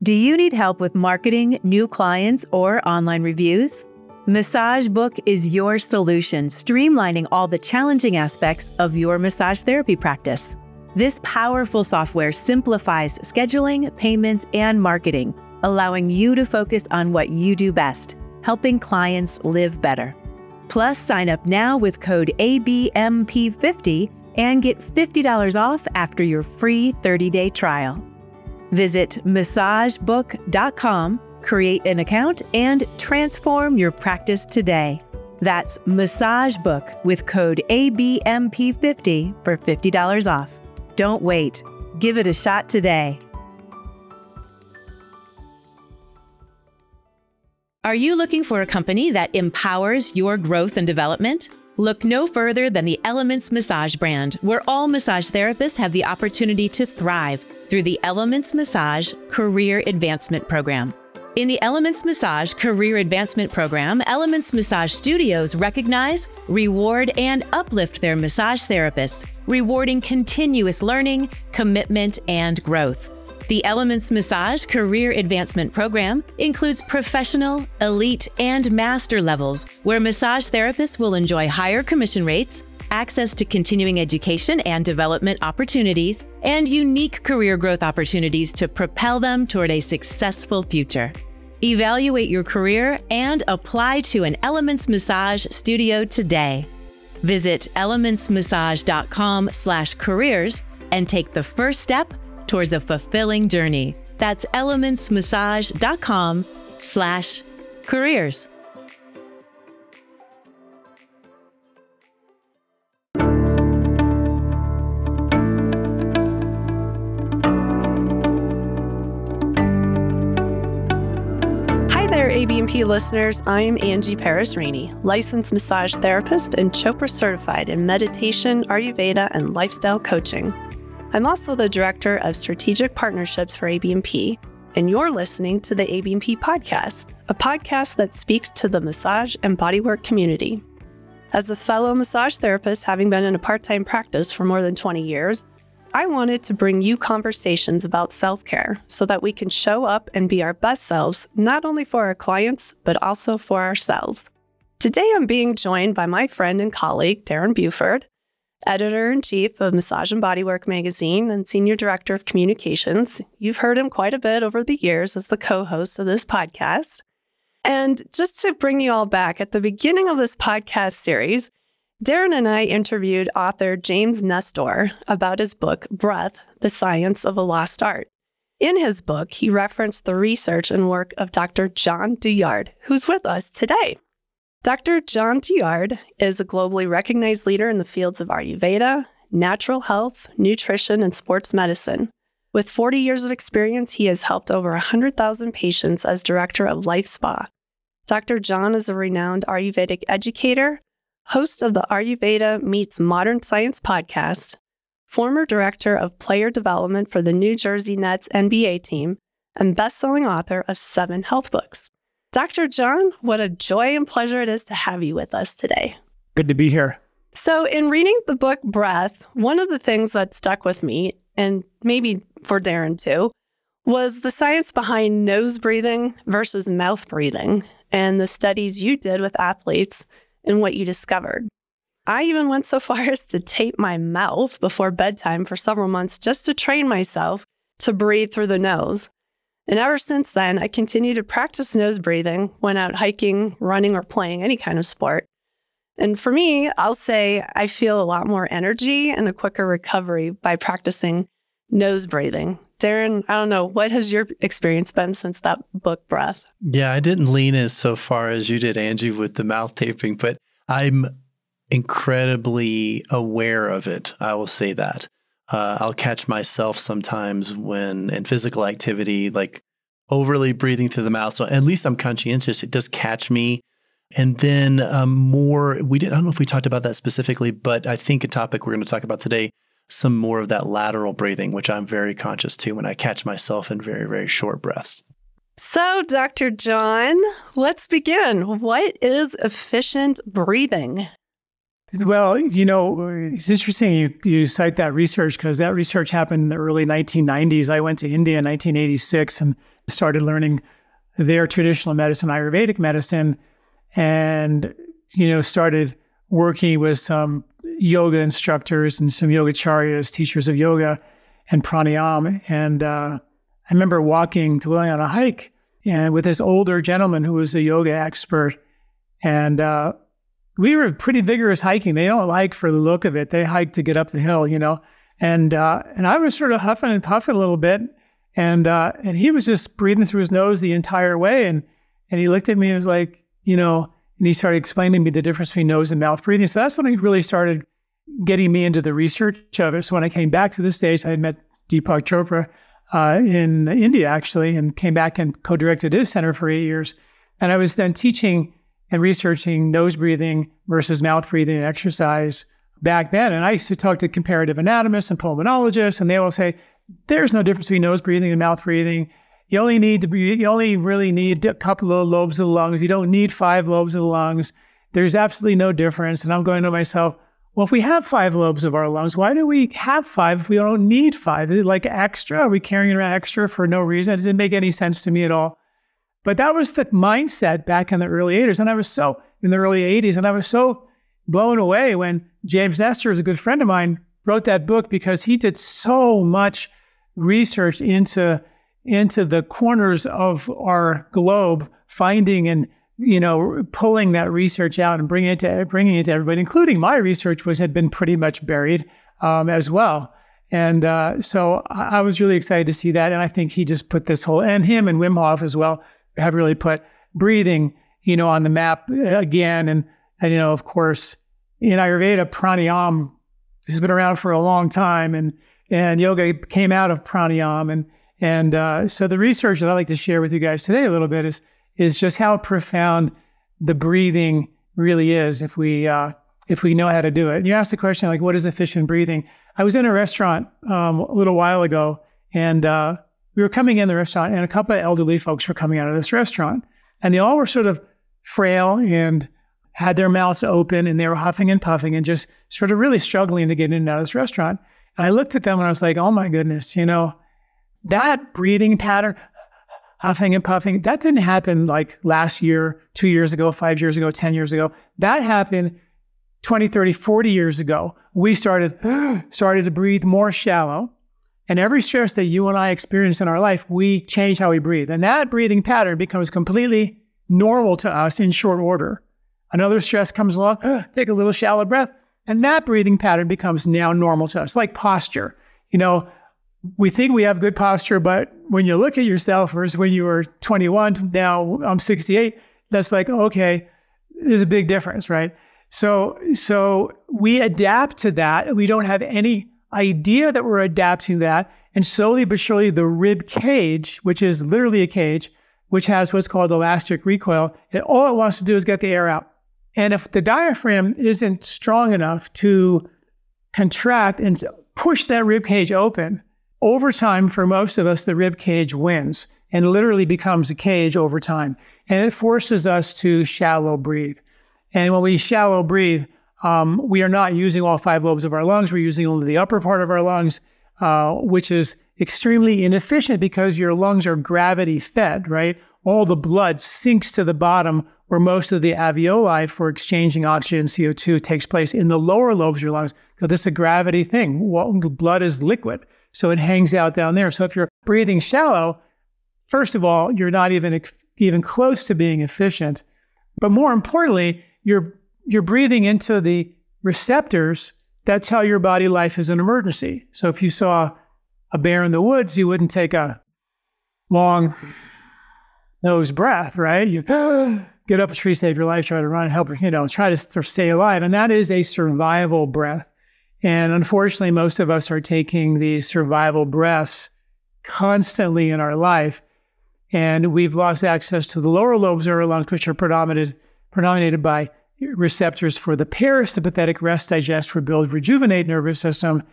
Do you need help with marketing, new clients, or online reviews? Massage Book is your solution, streamlining all the challenging aspects of your massage therapy practice. This powerful software simplifies scheduling, payments, and marketing, allowing you to focus on what you do best, helping clients live better. Plus, sign up now with code ABMP50 and get $50 off after your free 30-day trial. Visit massagebook.com, create an account, and transform your practice today. That's Massage Book with code ABMP50 for $50 off. Don't wait. Give it a shot today. Are you looking for a company that empowers your growth and development? Look no further than the Elements Massage brand, where all massage therapists have the opportunity to thrive through the Elements Massage Career Advancement Program. In the Elements Massage Career Advancement Program, Elements Massage Studios recognize, reward, and uplift their massage therapists, rewarding continuous learning, commitment, and growth. The Elements Massage Career Advancement Program includes professional, elite, and master levels, where massage therapists will enjoy higher commission rates, access to continuing education and development opportunities, and unique career growth opportunities to propel them toward a successful future. Evaluate your career and apply to an Elements Massage studio today. Visit elementsmassage.com/careers and take the first step towards a fulfilling journey. That's elementsmassage.com/careers. ABMP listeners, I'm Angie Rainey, licensed massage therapist and Chopra certified in meditation, Ayurveda, and lifestyle coaching. I'm also the director of strategic partnerships for ABMP, and you're listening to the ABMP Podcast, a podcast that speaks to the massage and bodywork community. As a fellow massage therapist, having been in a part-time practice for more than 20 years, I wanted to bring you conversations about self-care so that we can show up and be our best selves, not only for our clients, but also for ourselves. Today, I'm being joined by my friend and colleague, Darren Buford, editor-in-chief of Massage and Bodywork magazine and senior director of communications. You've heard him quite a bit over the years as the co-host of this podcast. And just to bring you all back, at the beginning of this podcast series, Darren and I interviewed author James Nestor about his book, Breath, The Science of a Lost Art. In his book, he referenced the research and work of Dr. John Douillard, who's with us today. Dr. John Douillard is a globally recognized leader in the fields of Ayurveda, natural health, nutrition, and sports medicine. With 40 years of experience, he has helped over 100,000 patients as director of Life Spa. Dr. John is a renowned Ayurvedic educator, host of the Ayurveda Meets Modern Science podcast, former director of player development for the New Jersey Nets NBA team, and best-selling author of 7 health books. Dr. John, what a joy and pleasure it is to have you with us today. Good to be here. So in reading the book Breath, one of the things that stuck with me, and maybe for Darren too, was the science behind nose breathing versus mouth breathing and the studies you did with athletes and what you discovered. I even went so far as to tape my mouth before bedtime for several months just to train myself to breathe through the nose. And ever since then, I continue to practice nose breathing when out hiking, running, or playing any kind of sport. And for me, I'll say I feel a lot more energy and a quicker recovery by practicing nose breathing. Darren, I don't know, what has your experience been since that book, Breath? Yeah, I didn't lean as so far as you did, Angie, with the mouth taping, but I'm incredibly aware of it. I will say that. I'll catch myself sometimes when in physical activity, like overly breathing through the mouth. So at least I'm conscientious. It does catch me. And then I don't know if we talked about that specifically, but I think a topic we're going to talk about today, some more of that lateral breathing, which I'm very conscious to when I catch myself in very, very short breaths. So, Dr. John, let's begin. What is efficient breathing? Well, it's interesting you cite that research because that research happened in the early 1990s. I went to India in 1986 and started learning their traditional medicine, Ayurvedic medicine, and, started working with some yoga instructors and some yogacharyas, teachers of yoga and pranayama. And I remember going on a hike and with this older gentleman who was a yoga expert. And we were pretty vigorous hiking. They don't hike for the look of it. They hike to get up the hill, And I was sort of huffing and puffing a little bit. And he was just breathing through his nose the entire way. And he looked at me and was like, and he started explaining to me the difference between nose and mouth breathing. So that's when he really started getting me into the research of it. So when I came back to the States, I had met Deepak Chopra in India, actually, and came back and co-directed his center for 8 years. And I was then teaching and researching nose breathing versus mouth breathing exercise back then. And I used to talk to comparative anatomists and pulmonologists, and they will say, there's no difference between nose breathing and mouth breathing. You only really need a couple of lobes of the lungs. You don't need 5 lobes of the lungs. There's absolutely no difference. And I'm going to myself, well, if we have 5 lobes of our lungs, why do we have 5 if we don't need 5? Is it like extra? Are we carrying around extra for no reason? It doesn't make any sense to me at all. But that was the mindset back in the early 80s. And I was so blown away when James Nestor, is a good friend of mine, wrote that book because he did so much research into the corners of our globe, finding and pulling that research out and bringing it to everybody, including my research, which had been pretty much buried as well. And so I was really excited to see that. And I think he just put this whole, and him and Wim Hof as well, have really put breathing, on the map again. And of course, in Ayurveda, pranayama has been around for a long time, and yoga came out of pranayama. And so the research that I'd like to share with you guys today a little bit is just how profound the breathing really is if we know how to do it. And you asked the question, like, what is efficient breathing? I was in a restaurant a little while ago, and we were coming in the restaurant, and a couple of elderly folks were coming out of this restaurant, and they all were sort of frail and had their mouths open, and they were huffing and puffing and just sort of really struggling to get in and out of this restaurant. And I looked at them and I was like, oh my goodness, that breathing pattern, huffing and puffing, that didn't happen like last year, 2 years ago, 5 years ago, 10 years ago. That happened 20, 30, 40 years ago. We started to breathe more shallow. And every stress that you and I experience in our life, we change how we breathe. And that breathing pattern becomes completely normal to us in short order. Another stress comes along, take a little shallow breath, and that breathing pattern becomes now normal to us, like posture. We think we have good posture, but when you look at yourself versus when you were 21, now I'm 68, that's like, okay, there's a big difference, right? So we adapt to that. We don't have any idea that we're adapting that. And slowly but surely, the rib cage, which is literally a cage, which has what's called elastic recoil, and all it wants to do is get the air out. And if the diaphragm isn't strong enough to contract and push that rib cage open, over time, for most of us, the rib cage wins and literally becomes a cage over time. And it forces us to shallow breathe. And when we shallow breathe, we are not using all 5 lobes of our lungs. We're using only the upper part of our lungs, which is extremely inefficient because your lungs are gravity fed, right? All the blood sinks to the bottom where most of the alveoli for exchanging oxygen and CO2 takes place in the lower lobes of your lungs. So this is a gravity thing. Well, blood is liquid, so it hangs out down there. So if you're breathing shallow, first of all, you're not even close to being efficient. But more importantly, you're breathing into the receptors that tell your body life is an emergency. So if you saw a bear in the woods, you wouldn't take a long nose breath, right? You get up a tree, save your life, try to run, help, try to stay alive. And that is a survival breath. And unfortunately, most of us are taking these survival breaths constantly in our life. And we've lost access to the lower lobes of our lungs, which are predominated by receptors for the parasympathetic rest, digest, rebuild, rejuvenate nervous system.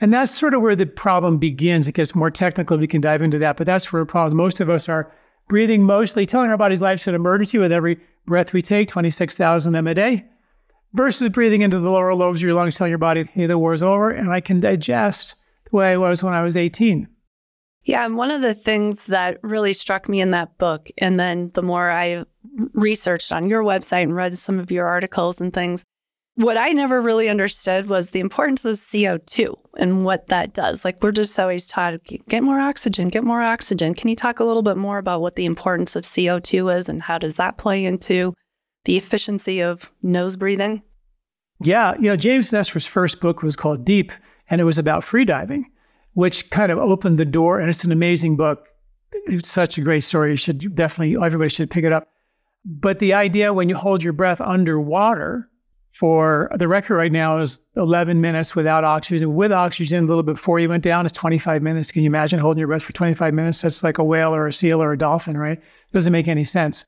And that's sort of where the problem begins. It gets more technical. We can dive into that, but that's where the problem. Most of us are breathing mostly, telling our body's life's an emergency with every breath we take, 26,000 of them a day. versus breathing into the lower lobes of your lungs, telling your body, hey, the war is over, and I can digest the way I was when I was 18. Yeah, and one of the things that really struck me in that book, and then the more I researched on your website and read some of your articles and things, what I never really understood was the importance of CO2 and what that does. Like, we're just always taught, get more oxygen, get more oxygen. Can you talk a little bit more about what the importance of CO2 is and how does that play into the efficiency of nose breathing? Yeah, James Nestor's first book was called Deep, and it was about freediving, which kind of opened the door, and it's an amazing book. It's such a great story. Everybody should pick it up. But the idea when you hold your breath underwater, for the record right now is 11 minutes without oxygen. With oxygen, a little bit before you went down, is 25 minutes. Can you imagine holding your breath for 25 minutes? That's like a whale or a seal or a dolphin, right? Doesn't make any sense.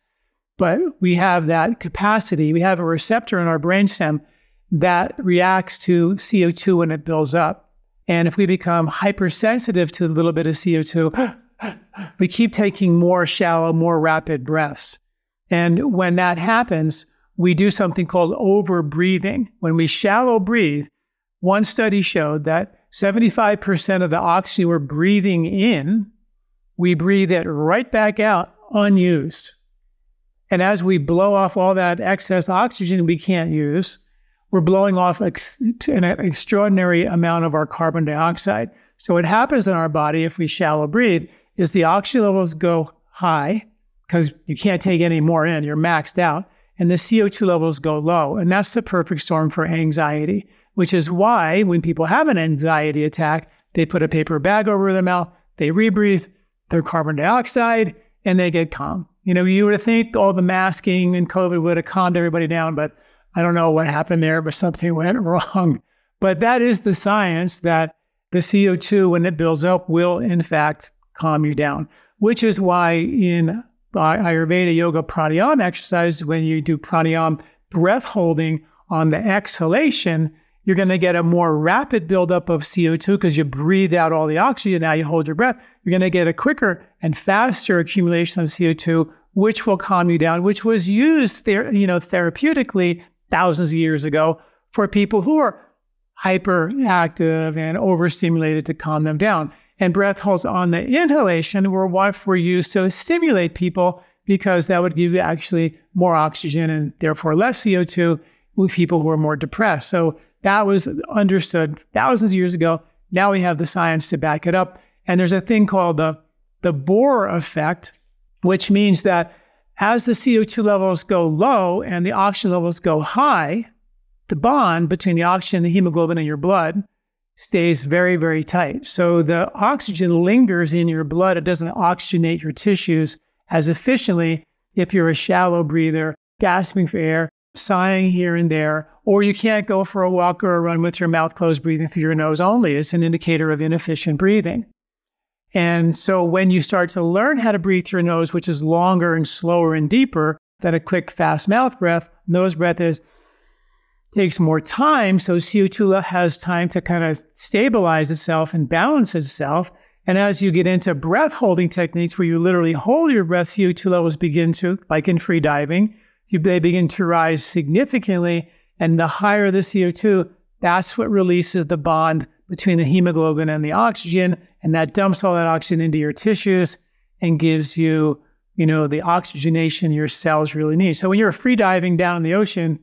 But we have that capacity. We have a receptor in our brainstem that reacts to CO2 when it builds up. And if we become hypersensitive to a little bit of CO2, we keep taking more shallow, more rapid breaths. And when that happens, we do something called over-breathing. When we shallow breathe, one study showed that 75% of the oxygen we're breathing in, we breathe it right back out unused. And as we blow off all that excess oxygen we can't use, we're blowing off an extraordinary amount of our carbon dioxide. So what happens in our body if we shallow breathe is the oxygen levels go high because you can't take any more in, you're maxed out, and the CO2 levels go low. And that's the perfect storm for anxiety, which is why when people have an anxiety attack, they put a paper bag over their mouth, they rebreathe their carbon dioxide, and they get calm. You would think all the masking and COVID would have calmed everybody down, but I don't know what happened there, but something went wrong. But that is the science that the CO2, when it builds up, will in fact calm you down, which is why in Ayurveda yoga pranayama exercise, when you do pranayama breath holding on the exhalation, you're going to get a more rapid buildup of CO2 because you breathe out all the oxygen. Now you hold your breath. You're going to get a quicker and faster accumulation of CO2, which will calm you down, which was used therapeutically thousands of years ago for people who are hyperactive and overstimulated to calm them down. And breath holds on the inhalation were what were used to stimulate people because that would give you actually more oxygen and therefore less CO2 with people who are more depressed. So that was understood thousands of years ago. Now we have the science to back it up. And there's a thing called the Bohr effect, which means that as the CO2 levels go low and the oxygen levels go high, the bond between the oxygen and the hemoglobin in your blood stays very, very tight. So the oxygen lingers in your blood. It doesn't oxygenate your tissues as efficiently if you're a shallow breather, gasping for air, sighing here and there, or you can't go for a walk or a run with your mouth closed, breathing through your nose only. It's an indicator of inefficient breathing. And so when you start to learn how to breathe through your nose, which is longer and slower and deeper than a quick, fast mouth breath, nose breath takes more time. So CO2 has time to kind of stabilize itself and balance itself. And as you get into breath holding techniques where you literally hold your breath, CO2 levels begin to, like in free diving, they begin to rise significantly. And the higher the CO2, that's what releases the bond between the hemoglobin and the oxygen. And that dumps all that oxygen into your tissues and gives you, the oxygenation your cells really need. So when you're free diving down in the ocean,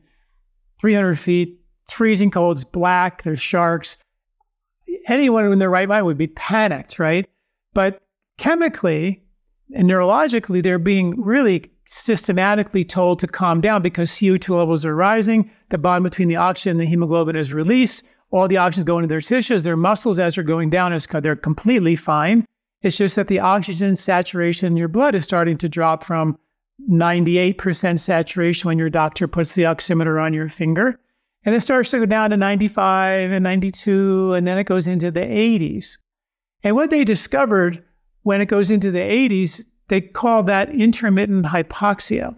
300 feet, it's freezing cold, it's black, there's sharks. Anyone in their right mind would be panicked, right? But chemically and neurologically, they're being really systematically told to calm down because CO2 levels are rising. The bond between the oxygen and the hemoglobin is released. All the oxygen is going to their tissues. Their muscles, as they're going down, they're completely fine. It's just that the oxygen saturation in your blood is starting to drop from 98% saturation when your doctor puts the oximeter on your finger. And it starts to go down to 95 and 92, and then it goes into the 80s. And what they discovered when it goes into the 80s, they call that intermittent hypoxia.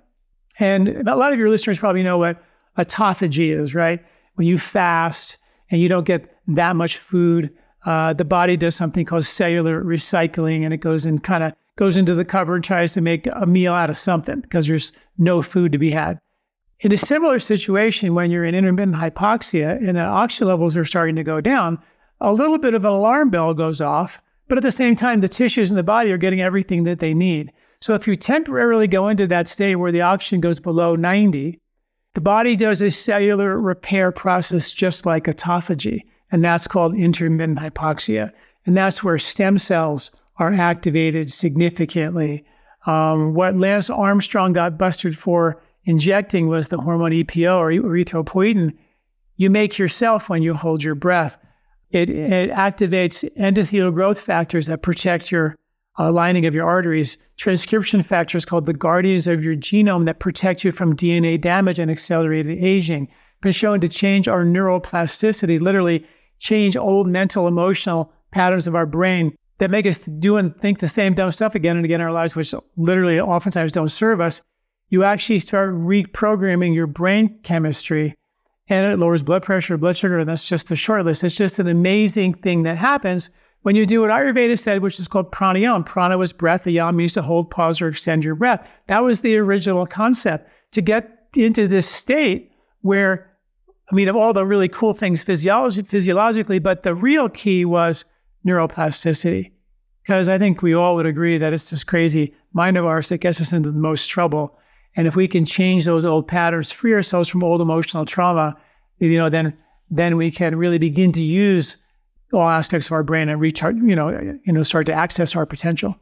And a lot of your listeners probably know what autophagy is, right? When you fast and you don't get that much food, the body does something called cellular recycling, and it goes into the cupboard, tries to make a meal out of something because there's no food to be had. In a similar situation, when you're in intermittent hypoxia and the oxygen levels are starting to go down, a little bit of an alarm bell goes off, but at the same time, the tissues in the body are getting everything that they need. So if you temporarily go into that state where the oxygen goes below 90, the body does a cellular repair process just like autophagy, and that's called intermittent hypoxia. And that's where stem cells are activated significantly. What Lance Armstrong got busted for injecting was the hormone EPO or erythropoietin. You make yourself when you hold your breath. It activates endothelial growth factors that protect your lining of your arteries, transcription factors called the guardians of your genome that protect you from DNA damage and accelerated aging. Been shown to change our neuroplasticity, literally change old mental, emotional patterns of our brain that make us do and think the same dumb stuff again and again in our lives, which literally oftentimes don't serve us. You actually start reprogramming your brain chemistry, and it lowers blood pressure, blood sugar, and that's just the short list. It's just an amazing thing that happens when you do what Ayurveda said, which is called pranayama. Prana was breath, the yam means to hold, pause, or extend your breath. That was the original concept, to get into this state where, of all the really cool things physiologically, but the real key was neuroplasticity. Because I think we all would agree that it's this crazy mind of ours that gets us into the most trouble. And if we can change those old patterns, free ourselves from old emotional trauma, then we can really begin to use all aspects of our brain and recharge, start to access our potential.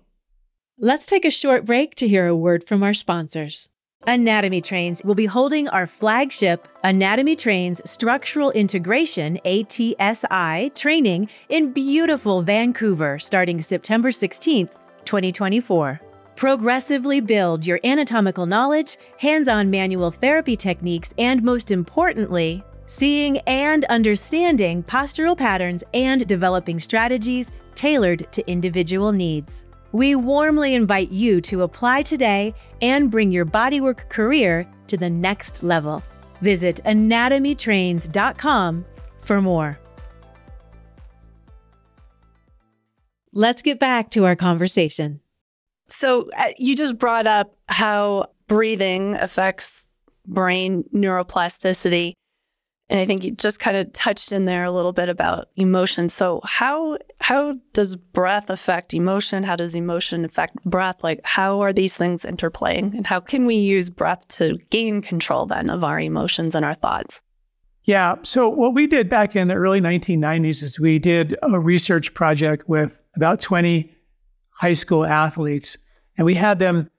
Let's take a short break to hear a word from our sponsors. Anatomy Trains will be holding our flagship Anatomy Trains Structural Integration, ATSI, training in beautiful Vancouver starting September 16th, 2024. Progressively build your anatomical knowledge, hands-on manual therapy techniques, and most importantly, seeing and understanding postural patterns and developing strategies tailored to individual needs. We warmly invite you to apply today and bring your bodywork career to the next level. Visit anatomytrains.com for more. Let's get back to our conversation. So you just brought up how breathing affects brain neuroplasticity. And I think you just kind of touched in there a little bit about emotion. So how does breath affect emotion? How does emotion affect breath? Like, how are these things interplaying? And how can we use breath to gain control then of our emotions and our thoughts? Yeah. So what we did back in the early 1990s is we did a research project with about 20 high school athletes, and we had them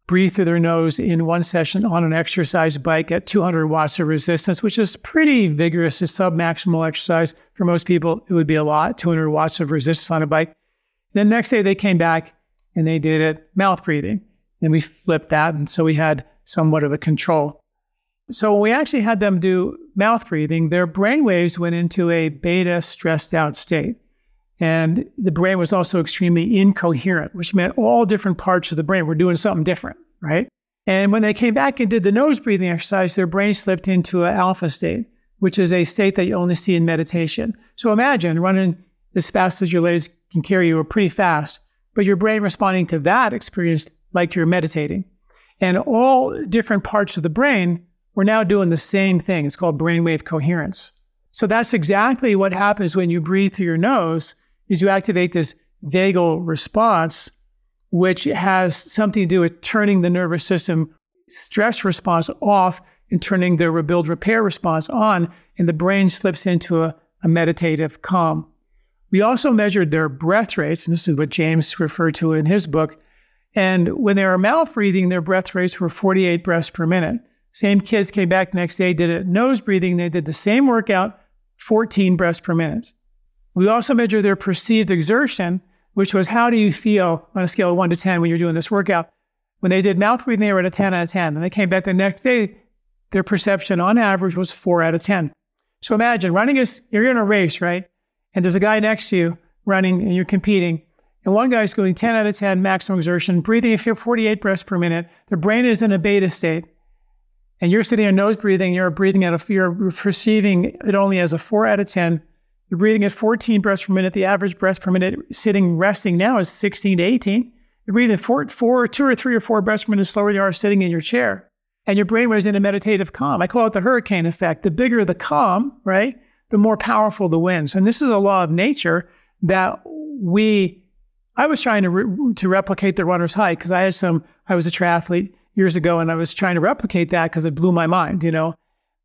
breathe through their nose in one session on an exercise bike at 200 watts of resistance, which is pretty vigorous. It's sub-maximal exercise. For most people, it would be a lot, 200 watts of resistance on a bike. Then next day they came back and they did it mouth breathing. Then we flipped that, and so we had somewhat of a control. So when we actually had them do mouth breathing, their brain waves went into a beta stressed out state. And the brain was also extremely incoherent, which meant all different parts of the brain were doing something different, right? And when they came back and did the nose breathing exercise, their brain slipped into an alpha state, which is a state that you only see in meditation. So imagine running as fast as your legs can carry you, or pretty fast, but your brain responding to that experience like you're meditating. And all different parts of the brain were now doing the same thing. It's called brainwave coherence. So that's exactly what happens when you breathe through your nose, is you activate this vagal response, which has something to do with turning the nervous system stress response off and turning the rebuild repair response on, and the brain slips into a meditative calm. We also measured their breath rates, and this is what James referred to in his book. And when they were mouth breathing, their breath rates were 48 breaths per minute. Same kids came back next day, did it nose breathing. They did the same workout, 14 breaths per minute. We also measured their perceived exertion, which was how do you feel on a scale of 1 to 10 when you're doing this workout. When they did mouth breathing, they were at a 10 out of 10. And they came back the next day, their perception on average was 4 out of 10. So imagine you're in a race, right? And there's a guy next to you running and you're competing. And one guy's going 10 out of 10 maximum exertion, breathing at 48 breaths per minute. The brain is in a beta state. And you're sitting there nose breathing, you're perceiving it only as a 4 out of 10. You're breathing at 14 breaths per minute. The average breaths per minute resting now is 16 to 18. You're breathing 2 or 3 or 4 breaths per minute slower than you are sitting in your chair. and your brain was in a meditative calm. I call it the hurricane effect. The bigger the calm, right, the more powerful the winds. And this is a law of nature that I was trying to replicate the runner's high because I was a triathlete years ago, and I was trying to replicate that because it blew my mind,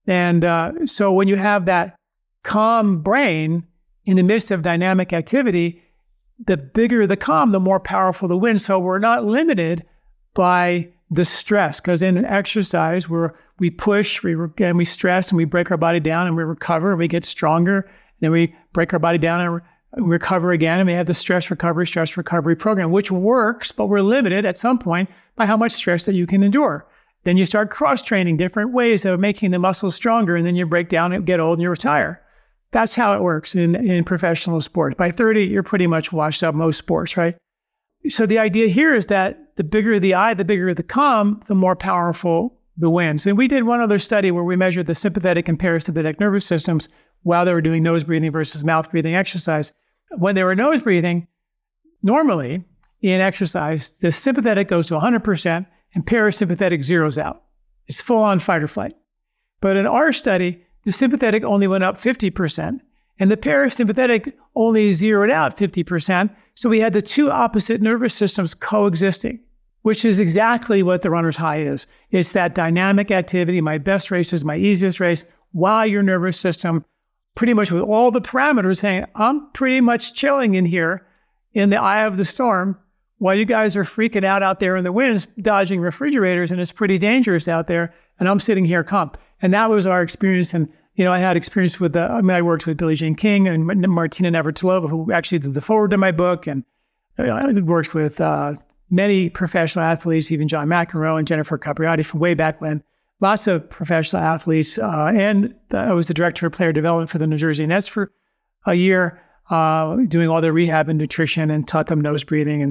And so when you have that calm brain in the midst of dynamic activity, the bigger the calm, the more powerful the wind. So we're not limited by the stress, because in exercise, we push, we stress, and we break our body down, and we recover, and we get stronger. And then we break our body down and recover again, and we have the stress recovery program, which works, but we're limited at some point by how much stress that you can endure. Then you start cross-training different ways of making the muscles stronger, and then you break down and get old and you retire. That's how it works in professional sports. By 30, you're pretty much washed up, most sports, right? So the idea here is that the bigger the eye, the bigger the calm, the more powerful the winds. And we did one other study where we measured the sympathetic and parasympathetic nervous systems while they were doing nose breathing versus mouth breathing exercise. When they were nose breathing, normally in exercise, the sympathetic goes to 100% and parasympathetic zeroes out. It's full on fight or flight. But in our study, the sympathetic only went up 50% and the parasympathetic only zeroed out 50%. So we had the two opposite nervous systems coexisting, which is exactly what the runner's high is. It's that dynamic activity. My best race is my easiest race, while your nervous system, pretty much with all the parameters, saying, I'm pretty much chilling in here in the eye of the storm while you guys are freaking out there in the winds, dodging refrigerators, and it's pretty dangerous out there, and I'm sitting here calm. And that was our experience. And, I had experience with I worked with Billie Jean King and Martina Navratilova, who actually did the forward to my book, and I worked with many professional athletes, even John McEnroe and Jennifer Capriati from way back when. Lots of professional athletes, and I was the director of player development for the New Jersey Nets for a year, doing all their rehab and nutrition, and taught them nose breathing.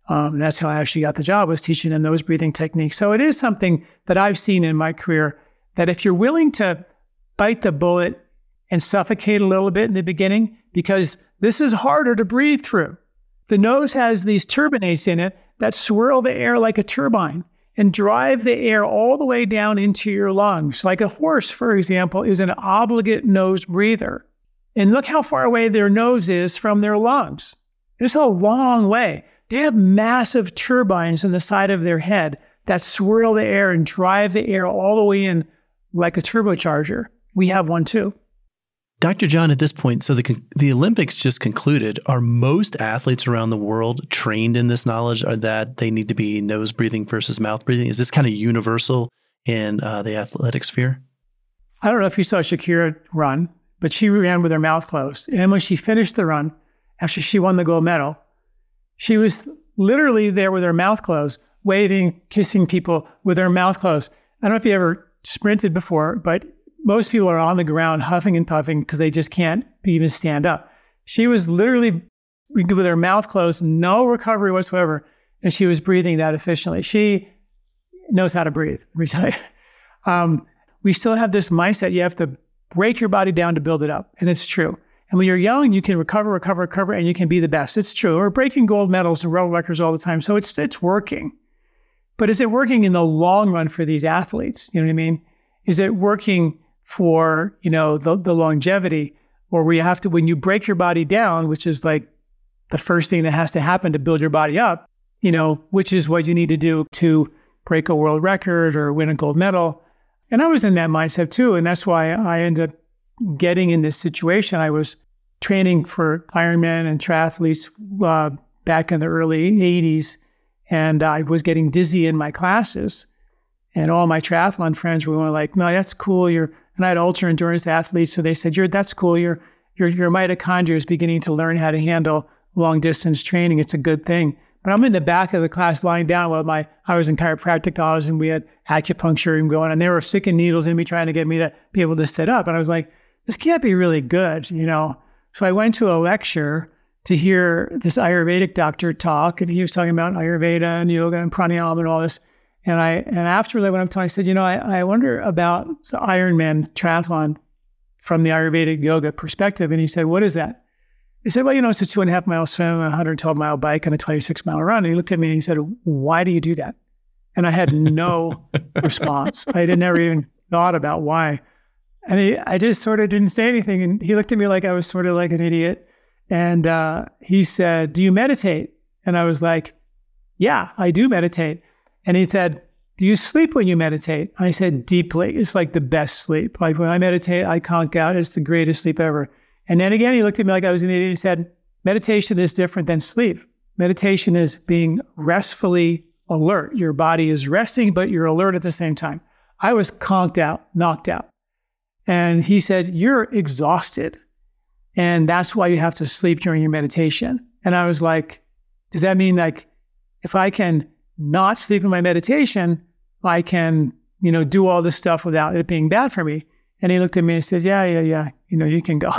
And that's how I actually got the job, was teaching them nose breathing techniques. So it is something that I've seen in my career, that if you're willing to bite the bullet and suffocate a little bit in the beginning, because this is harder to breathe through. The nose has these turbinates in it that swirl the air like a turbine and drive the air all the way down into your lungs. Like a horse, for example, is an obligate nose breather. And look how far away their nose is from their lungs. It's a long way. They have massive turbines in the side of their head that swirl the air and drive the air all the way in like a turbocharger. We have one too. Dr. John, at this point, so the Olympics just concluded. Are most athletes around the world trained in this knowledge, or that they need to be nose breathing versus mouth breathing? Is this kind of universal in the athletic sphere? I don't know if you saw Shakira run, but she ran with her mouth closed. And when she finished the run, after she won the gold medal, she was literally there with her mouth closed, waving, kissing people with her mouth closed. I don't know if you ever sprinted before, but most people are on the ground huffing and puffing because they just can't even stand up. She was literally with her mouth closed, no recovery whatsoever, and she was breathing that efficiently. She knows how to breathe, let me tell you. We still have this mindset, you have to break your body down to build it up, and it's true. And when you're young, you can recover, and you can be the best. It's true. We're breaking gold medals and world records all the time, so it's working. But is it working in the long run for these athletes? You know what I mean? Is it working for, the longevity, or where you have to, when you break your body down, which is like the first thing that has to happen to build your body up, which is what you need to do to break a world record or win a gold medal. And I was in that mindset too. And that's why I ended up getting in this situation. I was training for Ironman and triathletes back in the early 80s. And I was getting dizzy in my classes. And all my triathlon friends were going like, no, that's cool. And I had ultra endurance athletes. So they said, that's cool. Your mitochondria is beginning to learn how to handle long distance training. It's a good thing. But I'm in the back of the class lying down while I was in chiropractic office, and we had acupuncture going, and they were sticking needles in me trying to get me to be able to sit up. And I was like, this can't be really good, So I went to a lecture to hear this Ayurvedic doctor talk, and he was talking about Ayurveda and yoga and pranayama and all this. And after I went up to him, I said, I wonder about the Ironman triathlon from the Ayurvedic yoga perspective. And he said, what is that? He said, well, it's a 2.5 mile swim, a 112 mile bike, and a 26 mile run. And he looked at me and he said, why do you do that? And I had no response. I had never even thought about why. And I just sort of didn't say anything. And he looked at me like I was sort of like an idiot. And he said, "Do you meditate?" And I was like, "Yeah, I do meditate." And he said, "Do you sleep when you meditate?" And I said, "Deeply. It's like the best sleep. Like when I meditate, I conk out. It's the greatest sleep ever." And then again, he looked at me like I was an idiot and said, "Meditation is different than sleep. Meditation is being restfully alert. Your body is resting, but you're alert at the same time." I was conked out, knocked out. And he said, "You're exhausted. And that's why you have to sleep during your meditation." And I was like, does that mean like if I can not sleep in my meditation, I can, do all this stuff without it being bad for me? And he looked at me and said, yeah, you can go.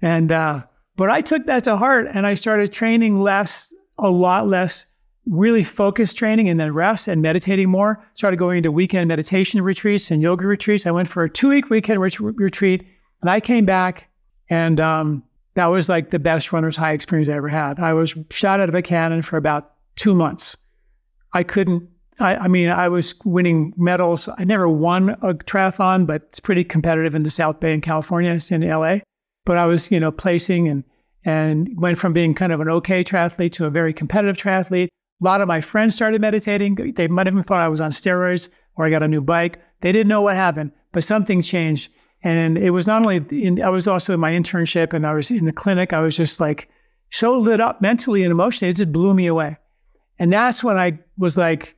And, but I took that to heart and I started training less, a lot less, really focused training and then rest and meditating more. Started going into weekend meditation retreats and yoga retreats. I went for a 2-week weekend retreat and I came back and that was like the best runner's high experience I ever had. I was shot out of a cannon for about 2 months. I was winning medals. I never won a triathlon, but it's pretty competitive in the South Bay in California. It's in LA. But I was, placing and went from being kind of an okay triathlete to a very competitive triathlete. A lot of my friends started meditating. They might have even thought I was on steroids or I got a new bike. They didn't know what happened, but something changed. And it was not only, I was also in my internship and I was in the clinic. I was just like so lit up mentally and emotionally. It just blew me away. And that's when I was like,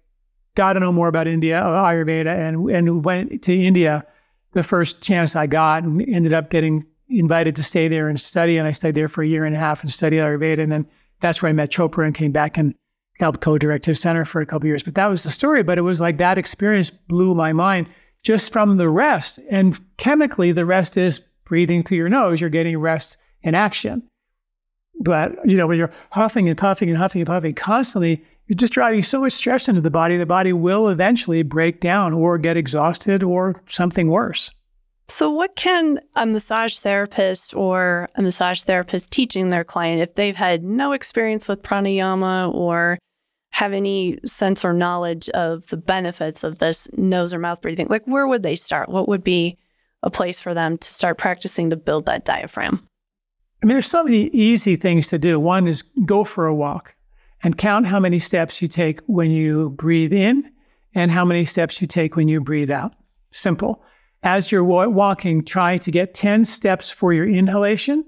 got to know more about India, Ayurveda, and went to India the first chance I got and ended up getting invited to stay there and study. And I stayed there for 1.5 years and studied Ayurveda. And then that's where I met Chopra and came back and helped co-direct his center for a couple of years. But that was the story. But it was like that experience blew my mind just from the rest. And chemically, the rest is breathing through your nose. You're getting rest in action. But, when you're huffing and puffing and huffing and puffing constantly, you're just driving so much stress into the body will eventually break down or get exhausted or something worse. So what can a massage therapist or a massage therapist teaching their client, if they've had no experience with pranayama or have any sense or knowledge of the benefits of this nose or mouth breathing, like where would they start? What would be a place for them to start practicing to build that diaphragm? There's so many easy things to do. One is go for a walk and count how many steps you take when you breathe in and how many steps you take when you breathe out. Simple. As you're walking, try to get 10 steps for your inhalation,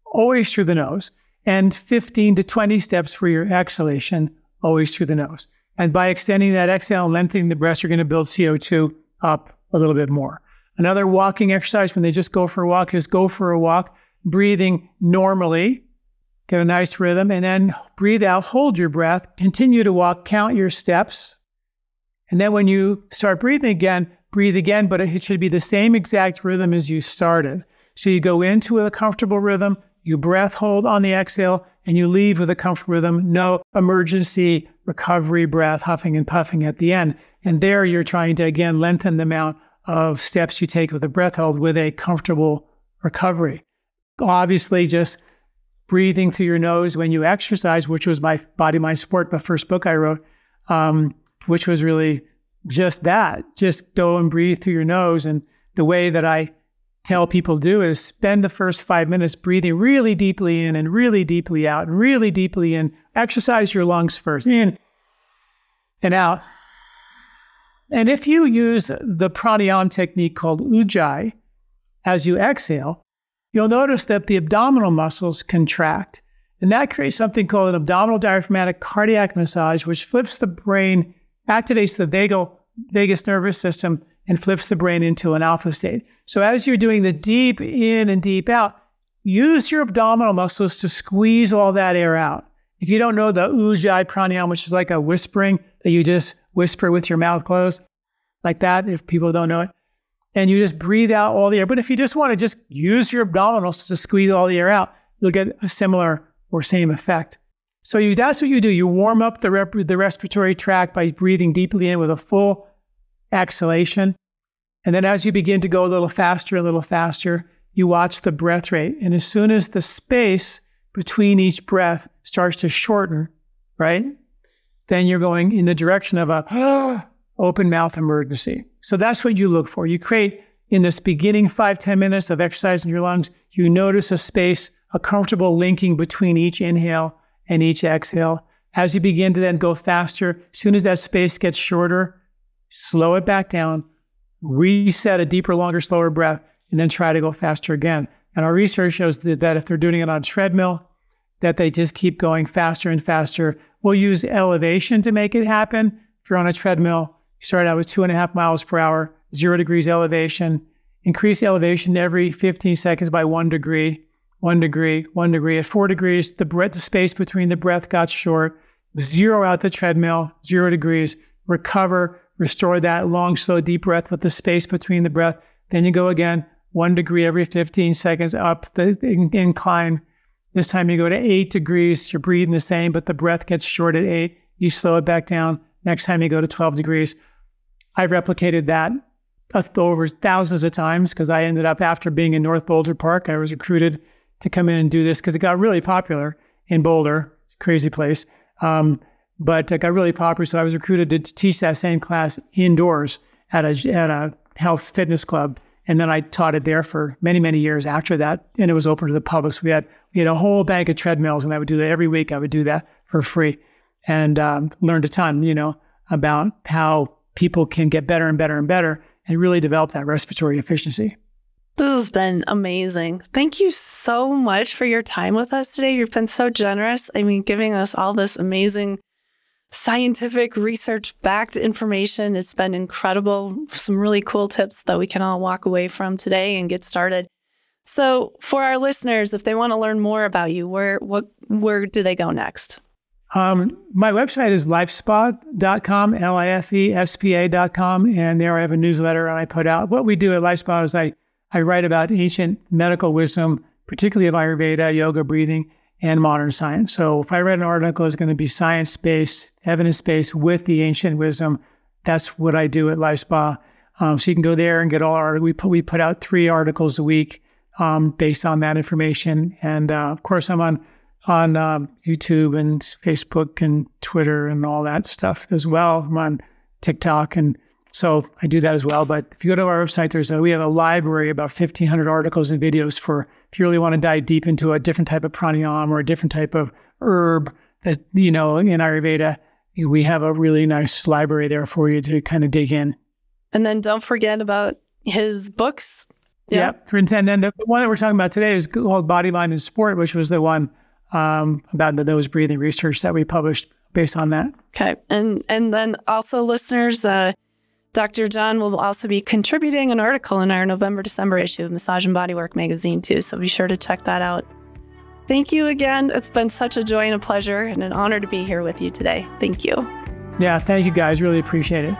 always through the nose, and 15 to 20 steps for your exhalation, always through the nose. And by extending that exhale and lengthening the breath, you're going to build CO2 up a little bit more. Another walking exercise when they just go for a walk is go for a walk, breathing normally, get a nice rhythm, and then breathe out, hold your breath, continue to walk, count your steps. And then when you start breathing again, breathe again, but it should be the same exact rhythm as you started. So you go into a comfortable rhythm, you breath hold on the exhale, and you leave with a comfortable rhythm. No emergency recovery breath, huffing and puffing at the end. And there you're trying to, again, lengthen the amount of steps you take with a breath hold with a comfortable recovery. Obviously, just breathing through your nose when you exercise, which was my Body, Mind, Sport, the first book I wrote, which was really just that. Just go and breathe through your nose. And the way that I tell people do is spend the first 5 minutes breathing really deeply in and really deeply out and really deeply in. Exercise your lungs first, in and out. And if you use the pranayama technique called ujjayi as you exhale, you'll notice that the abdominal muscles contract. And that creates something called an abdominal diaphragmatic cardiac massage, which flips the brain, activates the vagus nervous system, and flips the brain into an alpha state. So as you're doing the deep in and deep out, use your abdominal muscles to squeeze all that air out. If you don't know the ujjayi pranayama, which is like a whispering that you just whisper with your mouth closed, like that, if people don't know it, and you just breathe out all the air. But if you just want to just use your abdominals to squeeze all the air out, you'll get a similar or same effect. So that's what you do. You warm up the respiratory tract by breathing deeply in with a full exhalation. And then as you begin to go a little faster, you watch the breath rate. And as soon as the space between each breath starts to shorten, right? then you're going in the direction of a open mouth emergency. So that's what you look for. You create, in this beginning 5-10 minutes of exercise in your lungs, you notice a space, a comfortable linking between each inhale and each exhale. As you begin to then go faster, as soon as that space gets shorter, slow it back down, reset a deeper, longer, slower breath, and then try to go faster again. And our research shows that if they're doing it on a treadmill, that they just keep going faster and faster. We'll use elevation to make it happen. If you're on a treadmill, you start out with 2.5 miles per hour, 0 degrees elevation. Increase elevation every 15 seconds by 1 degree, 1 degree, 1 degree. At 4 degrees, the space between the breath got short. Zero out the treadmill, 0 degrees. Recover, restore that long, slow, deep breath with the space between the breath. Then you go again, 1 degree every 15 seconds up the incline. This time you go to 8 degrees. You're breathing the same, but the breath gets short at 8. You slow it back down. Next time you go to 12 degrees. I replicated that over thousands of times because I ended up, after being in North Boulder Park, I was recruited to come in and do this because it got really popular in Boulder. It's a crazy place. But it got really popular, so I was recruited to teach that same class indoors at a health fitness club. And then I taught it there for many, many years after that, and it was open to the public. So we had a whole bank of treadmills, and I would do that every week. I would do that for free, and learned a ton, about how people can get better and better and better, and really develop that respiratory efficiency. This has been amazing. Thank you so much for your time with us today. You've been so generous. Giving us all this amazing scientific research-backed information. It's been incredible. Some really cool tips that we can all walk away from today and get started. So for our listeners, if they want to learn more about you, where do they go next? My website is lifespa.com, lifespa.com, and there I have a newsletter and I put out. What we do at LifeSpa is I write about ancient medical wisdom, particularly of Ayurveda, yoga, breathing, and modern science. So if I read an article, it's going to be science-based, evidence-based with the ancient wisdom. That's what I do at LifeSpa. So you can go there and get all our, we put out 3 articles a week based on that information. And of course, I'm on YouTube and Facebook and Twitter and all that stuff as well. I'm on TikTok, and so I do that as well. But if you go to our website, we have a library, about 1,500 articles and videos for if you really want to dive deep into a different type of pranayama or a different type of herb that, in Ayurveda, we have a really nice library there for you to kind of dig in. And then don't forget about his books. Yep. And then the one that we're talking about today is called Body, Mind, and Sport, which was the one about the nose breathing research that we published based on that. Okay. And then also, listeners, Dr. John will also be contributing an article in our November-December issue of Massage and Bodywork magazine too, so be sure to check that out. Thank you again. It's been such a joy and a pleasure and an honor to be here with you today. Thank you. Yeah, thank you guys. Really appreciate it.